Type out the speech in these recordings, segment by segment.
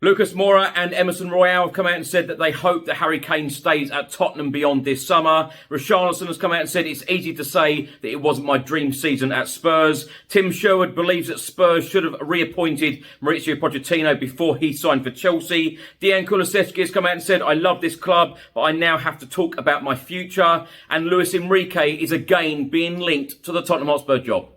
Lucas Moura and Emerson Royale have come out and said that they hope that Harry Kane stays at Tottenham beyond this summer. Richarlison has come out and said it's easy to say that it wasn't my dream season at Spurs. Tim Sherwood believes that Spurs should have reappointed Mauricio Pochettino before he signed for Chelsea. Dejan Kulusevski has come out and said, I love this club, but I now have to talk about my future. And Luis Enrique is again being linked to the Tottenham Hotspur job.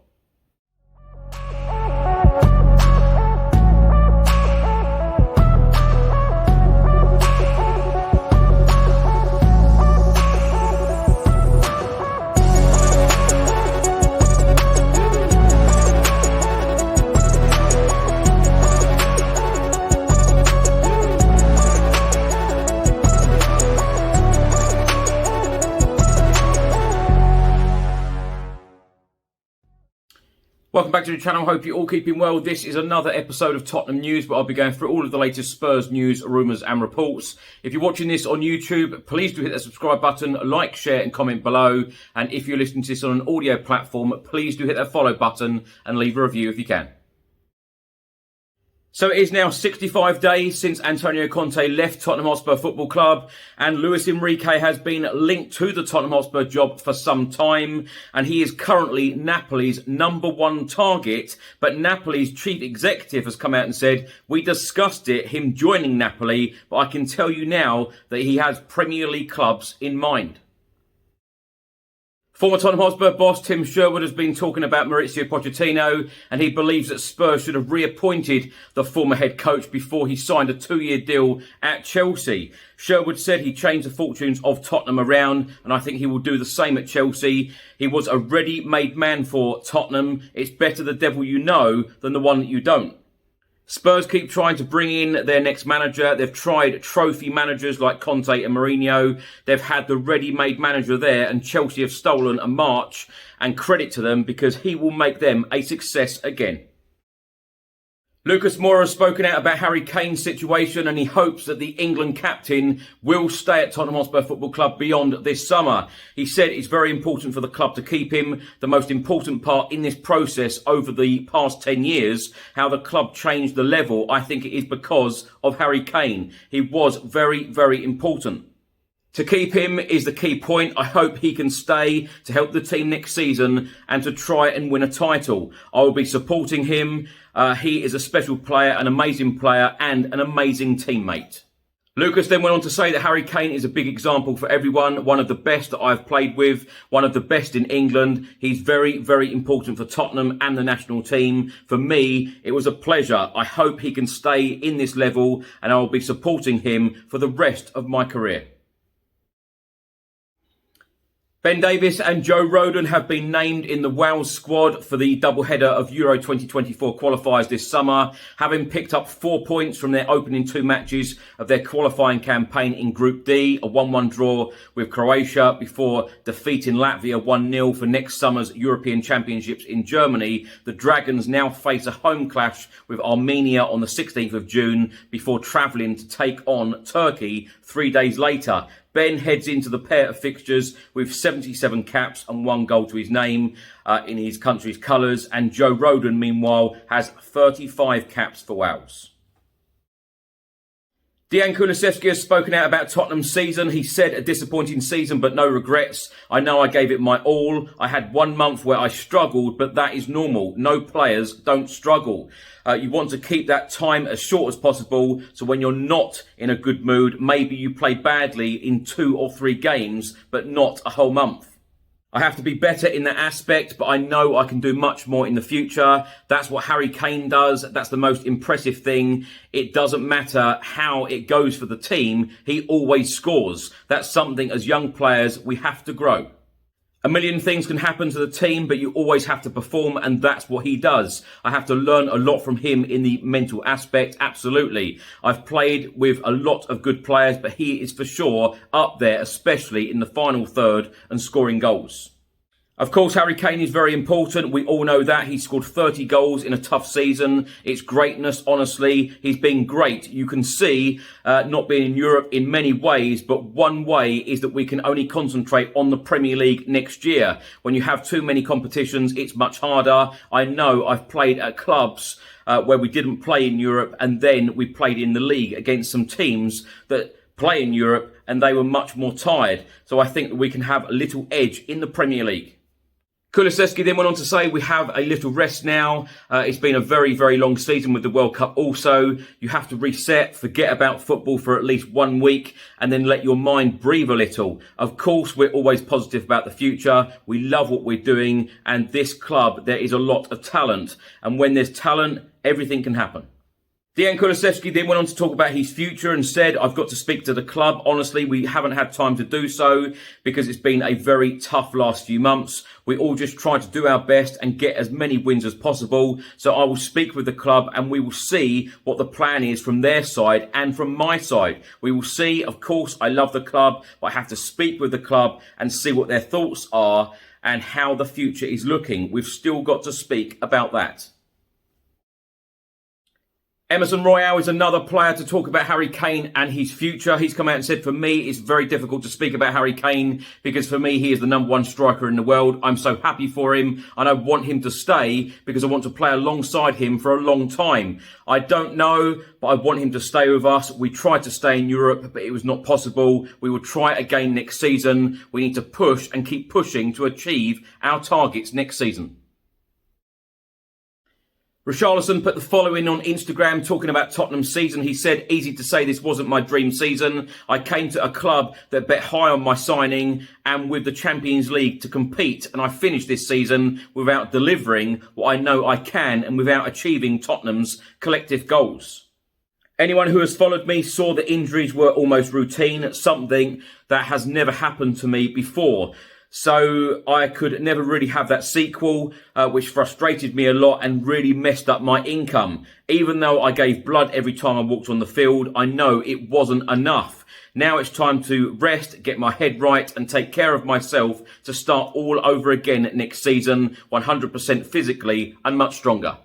Welcome back to the channel. Hope you're all keeping well. This is another episode of Tottenham News, but I'll be going through all of the latest Spurs news, rumours and reports. If you're watching this on YouTube, please do hit that subscribe button, like, share and comment below. And if you're listening to this on an audio platform, please do hit that follow button and leave a review if you can. So it is now 65 days since Antonio Conte left Tottenham Hotspur Football Club, and Luis Enrique has been linked to the Tottenham Hotspur job for some time, and he is currently Napoli's #1 target. But Napoli's chief executive has come out and said, we discussed it, him joining Napoli, but I can tell you now that he has Premier League clubs in mind. Former Tottenham Hotspur boss Tim Sherwood has been talking about Mauricio Pochettino, and he believes that Spurs should have reappointed the former head coach before he signed a 2-year deal at Chelsea. Sherwood said he changed the fortunes of Tottenham around, and I think he will do the same at Chelsea. He was a ready-made man for Tottenham. It's better the devil you know than the one that you don't. Spurs keep trying to bring in their next manager. They've tried trophy managers like Conte and Mourinho. They've had the ready-made manager there, and Chelsea have stolen a march, and credit to them because he will make them a success again. Lucas Moura has spoken out about Harry Kane's situation, and he hopes that the England captain will stay at Tottenham Hotspur Football Club beyond this summer. He said it's very important for the club to keep him. The most important part in this process over the past 10 years, how the club changed the level, I think it is because of Harry Kane. He was very, very important. To keep him is the key point. I hope he can stay to help the team next season and to try and win a title. I will be supporting him. He is a special player, an amazing player and an amazing teammate. Lucas then went on to say that Harry Kane is a big example for everyone, one of the best that I've played with, one of the best in England. He's very, very important for Tottenham and the national team. For me, it was a pleasure. I hope he can stay in this level, and I will be supporting him for the rest of my career. Ben Davies and Joe Rodon have been named in the Wales squad for the doubleheader of Euro 2024 qualifiers this summer, having picked up 4 points from their opening 2 matches of their qualifying campaign in Group D, a 1-1 draw with Croatia before defeating Latvia 1-0 for next summer's European Championships in Germany. The Dragons now face a home clash with Armenia on the 16th of June before travelling to take on Turkey 3 days later. Ben heads into the pair of fixtures with 77 caps and 1 goal to his name in his country's colours, and Joe Rodon, meanwhile, has 35 caps for Wales. Dejan Kulusevski has spoken out about Tottenham's season. He said, a disappointing season, but no regrets. I know I gave it my all. I had 1 month where I struggled, but that is normal. No players don't struggle. You want to keep that time as short as possible. So when you're not in a good mood, maybe you play badly in 2 or 3 games, but not a whole month. I have to be better in that aspect, but I know I can do much more in the future. That's what Harry Kane does. That's the most impressive thing. It doesn't matter how it goes for the team. He always scores. That's something as young players we have to grow. A million things can happen to the team, but you always have to perform, and that's what he does. I have to learn a lot from him in the mental aspect, absolutely. I've played with a lot of good players, but he is for sure up there, especially in the final third and scoring goals. Of course, Harry Kane is very important. We all know that. He scored 30 goals in a tough season. It's greatness, honestly. He's been great. You can see, not being in Europe in many ways, but one way is that we can only concentrate on the Premier League next year. When you have too many competitions, it's much harder. I know I've played at clubs where we didn't play in Europe, and then we played in the league against some teams that play in Europe, and they were much more tired. So I think that we can have a little edge in the Premier League. Kulusevski then went on to say, we have a little rest now. It's been a very, very long season with the World Cup also. You have to reset, forget about football for at least 1 week, and then let your mind breathe a little. Of course, we're always positive about the future. We love what we're doing. And this club, there is a lot of talent. And when there's talent, everything can happen. Dejan Kulusevski then went on to talk about his future and said, I've got to speak to the club. Honestly, we haven't had time to do so because it's been a very tough last few months. We all just try to do our best and get as many wins as possible. So I will speak with the club and we will see what the plan is from their side and from my side. We will see. Of course, I love the club, but I have to speak with the club and see what their thoughts are and how the future is looking. We've still got to speak about that. Emerson Royale is another player to talk about Harry Kane and his future. He's come out and said, for me, it's very difficult to speak about Harry Kane because for me, he is the #1 striker in the world. I'm so happy for him and I want him to stay because I want to play alongside him for a long time. I don't know, but I want him to stay with us. We tried to stay in Europe, but it was not possible. We will try it again next season. We need to push and keep pushing to achieve our targets next season. Richarlison put the following on Instagram talking about Tottenham's season. He said, easy to say this wasn't my dream season. I came to a club that bet high on my signing and with the Champions League to compete. And I finished this season without delivering what I know I can and without achieving Tottenham's collective goals. Anyone who has followed me saw that injuries were almost routine, something that has never happened to me before. So I could never really have that sequel, which frustrated me a lot and really messed up my income. Even though I gave blood every time I walked on the field, I know it wasn't enough. Now it's time to rest, get my head right and take care of myself to start all over again next season, 100% physically and much stronger.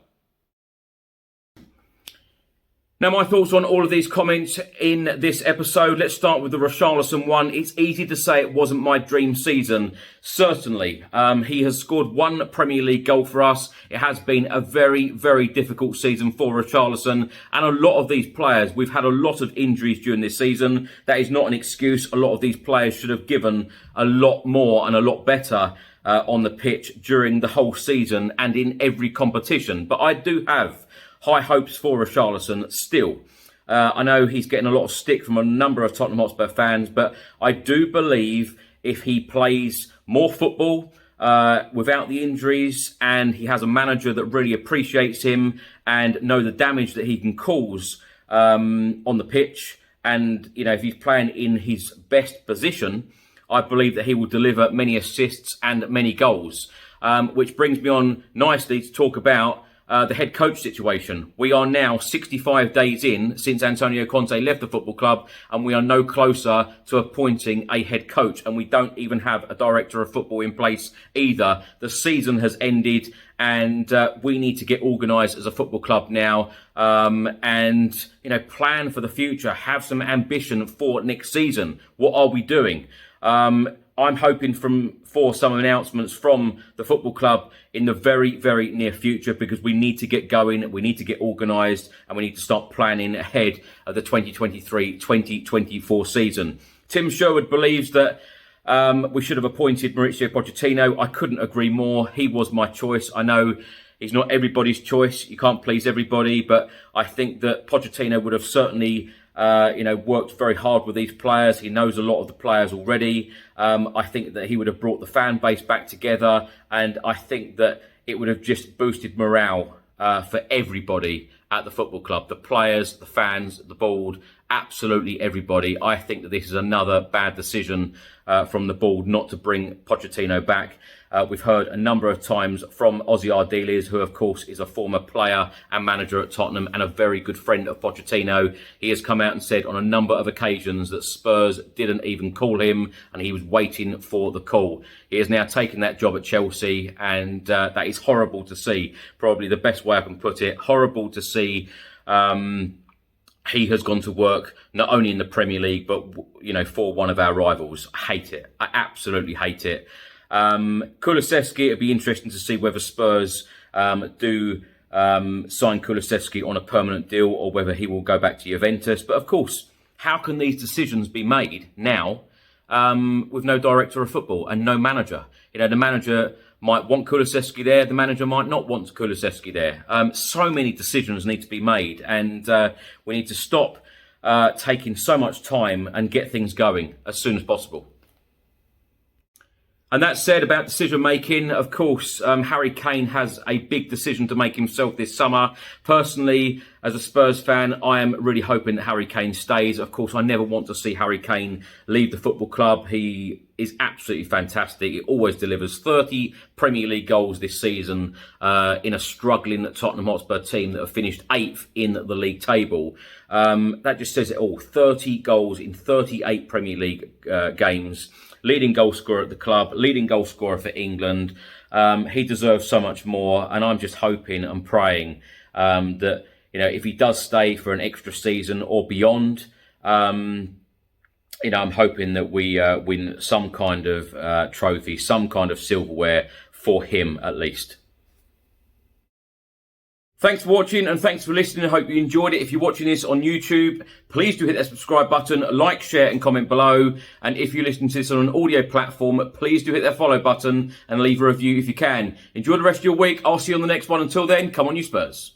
Now, my thoughts on all of these comments in this episode. Let's start with the Richarlison one. It's easy to say it wasn't my dream season. Certainly. He has scored 1 Premier League goal for us. It has been a very, very difficult season for Richarlison. And a lot of these players, we've had a lot of injuries during this season. That is not an excuse. A lot of these players should have given a lot more and a lot better on the pitch during the whole season and in every competition. But I do have high hopes for Richarlison still. I know he's getting a lot of stick from a number of Tottenham Hotspur fans, but I do believe if he plays more football without the injuries and he has a manager that really appreciates him and know the damage that he can cause on the pitch, and you know, if he's playing in his best position, I believe that he will deliver many assists and many goals, which brings me on nicely to talk about the head coach situation. We are now 65 days in since Antonio Conte left the football club, and we are no closer to appointing a head coach, and we don't even have a director of football in place either. The season has ended and we need to get organised as a football club now, and you know, plan for the future, have some ambition for next season. What are we doing? I'm hoping for some announcements from the football club in the very, very near future, because we need to get going, we need to get organised, and we need to start planning ahead of the 2023-2024 season. Tim Sherwood believes that we should have appointed Mauricio Pochettino. I couldn't agree more. He was my choice. I know he's not everybody's choice. You can't please everybody, but I think that Pochettino would have certainly worked very hard with these players. He knows a lot of the players already. I think that he would have brought the fan base back together, and I think that it would have just boosted morale for everybody at the football club, the players, the fans, the board, absolutely everybody. I think that this is another bad decision from the board not to bring Pochettino back. We've heard a number of times from Ozzy Ardiles, who of course is a former player and manager at Tottenham and a very good friend of Pochettino. He has come out and said on a number of occasions that Spurs didn't even call him and he was waiting for the call. He has now taken that job at Chelsea, and that is horrible to see. Probably the best way I can put it. Horrible to see. He has gone to work not only in the Premier League, but, you know, for one of our rivals. I hate it. I absolutely hate it. Kulusevski, it'd be interesting to see whether Spurs do sign Kulusevski on a permanent deal or whether he will go back to Juventus. But of course, how can these decisions be made now with no director of football and no manager? You know, the manager might want Kulusevski there, the manager might not want Kulusevski there. So many decisions need to be made, and we need to stop taking so much time and get things going as soon as possible. And that said about decision making, of course, Harry Kane has a big decision to make himself this summer. Personally, as a Spurs fan, I am really hoping that Harry Kane stays. Of course, I never want to see Harry Kane leave the football club. He is absolutely fantastic. He always delivers 30 Premier League goals this season in a struggling Tottenham Hotspur team that have finished 8th in the league table. That just says it all. 30 goals in 38 Premier League games. Leading goal scorer at the club, leading goal scorer for England. He deserves so much more, and I'm just hoping and praying that, you know, if he does stay for an extra season or beyond, you know, I'm hoping that we win some kind of trophy, some kind of silverware for him at least. Thanks for watching and thanks for listening. I hope you enjoyed it. If you're watching this on YouTube, please do hit that subscribe button, like, share and comment below. And if you're listening to this on an audio platform, please do hit that follow button and leave a review if you can. Enjoy the rest of your week. I'll see you on the next one. Until then, come on you Spurs.